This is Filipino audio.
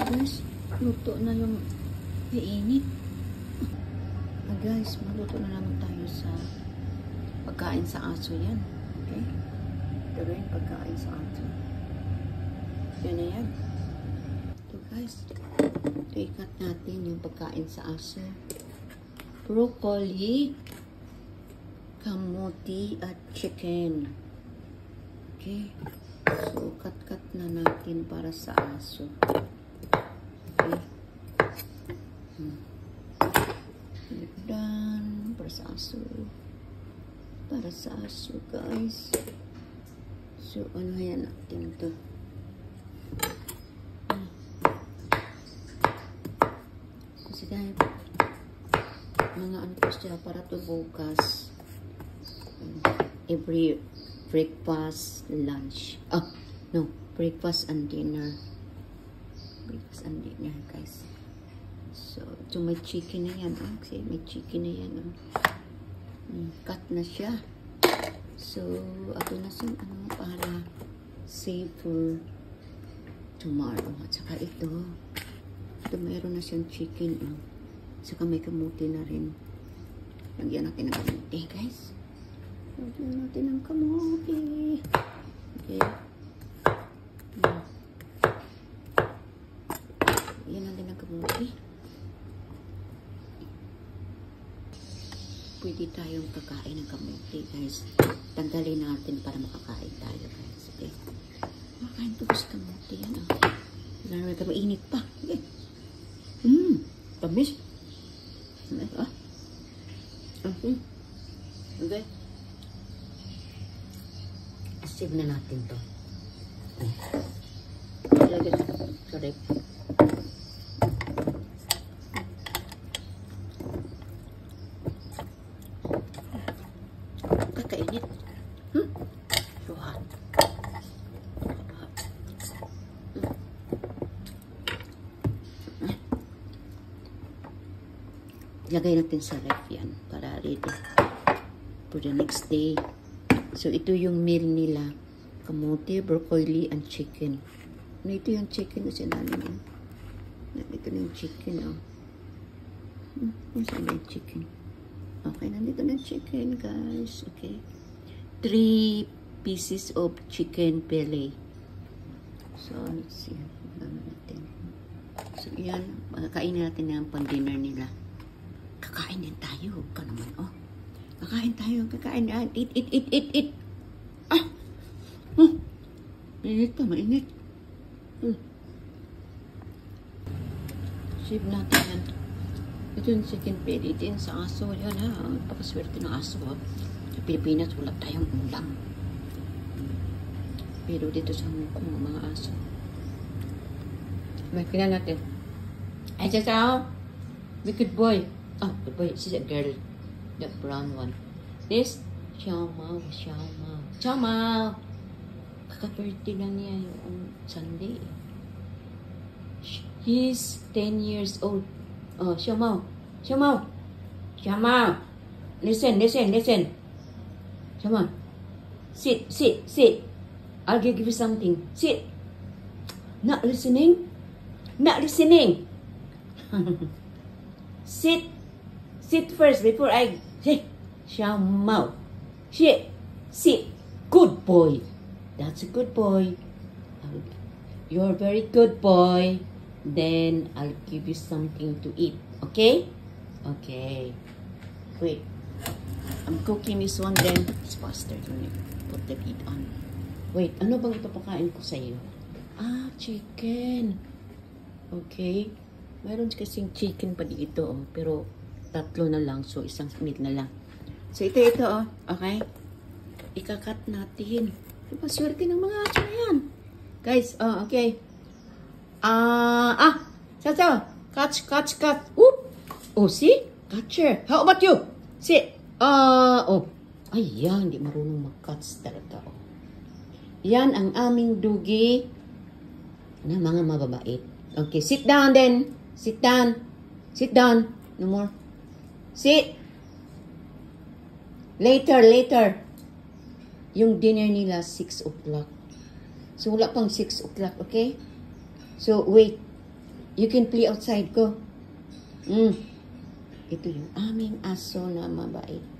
Guys, luto na yung iinit. Guys, maluto na naman tayo sa pagkain sa aso yan. Okay? Ito rin pagkain sa aso. Yan na yan. Ito guys. Ito ikat natin yung pagkain sa aso. Broccoli, kamuti, at chicken. Okay? So, cut-cut na natin para sa aso. Okay? Dan para sa aso. Para sa aso, guys. So, ano yan natin to? Kasi guys, mga ano po siya para to bukas. Every breakfast, lunch. Oh, no. Breakfast and dinner. Breakfast and dinner, guys. So, ito may chicken na yan. Oh. Kasi may chicken na yan. Oh. Cut na siya. So, ito na siya. Ano, para save for tomorrow. At saka ito. Ito, mayroon na siyang chicken. Oh. Saka may kamuti na rin. Lagyan natin ng kamuti, guys. Lagyan natin ng kamuti. Okay. Lagyan natin ng kamuti. Pwede tayong kakain ng kamuti, guys. Tanggalin natin para makakain tayo, guys. Okay. Makain po sa kamuti. Yan, oh. Wala naman kami init pa. Okay. Tamis. Ah. Okay. Save na natin to. Lagyan. Sorry. Kakainit. So hot. Lagay natin sa ref yan para ready for the next day. So, ito yung meal nila. Kamote, broccoli, and chicken. Ito yung chicken kasi namin. Ito na yung chicken, oh. Saan na yung chicken? Okay, nandito na yung chicken, guys. Okay. 3 pieces of chicken fillet. So, let's see. Natin. So, yan. Kainin natin yung pang-dinner nila. Kakain din tayo. Ka naman, oh. Kakain tayo. Kakain. Eat. Ah! Mainit pa. Mainit. Save natin yan. Ito yung chicken fillet din sa aso. Yan ha. Pakaswerte ng aso. Ha? Sa Pilipinas, wala tayong ulam. Pero dito sa Hong Kong, mga aso. Makina natin. Ay, Chao. Good boy. Oh, good boy. She's a girl. The brown one. This, Xiao Mao. Kaka-birthday lang niya yung Sunday. He's 10 years old. Oh, Xiao Mao. Listen. Xiao Mao. Sit. I'll give you something. Sit. Not listening. Sit first before I say, Xiao Mao. Sit. Good boy. That's a good boy. You're a very good boy. Then I'll give you something to eat. Okay? Okay. Wait. I'm cooking this one then. It's faster. Put the heat on. Wait. Ano bang ipapakain ko sa iyo? Ah, chicken. Okay. Mayroon kasing chicken pa dito. Oh, pero 3 na lang. So, isang meat na lang. So, ito. Oh. Okay? Ikakat natin. Diba, swerte ng mga aso na yan. Guys, okay. Chao. Catch. Oop. Oh, see? Catcher. How about you? See? Ayan, hindi marunong mag-catch talaga. Oh. Yan ang aming dugi na mga mababait. Okay, sit down then. Sit down. No more. Sit. Later. Yung dinner nila, 6 o'clock. So, wala pang 6 o'clock, okay? So, wait. You can play outside ko. Ito yung aming aso na mabait.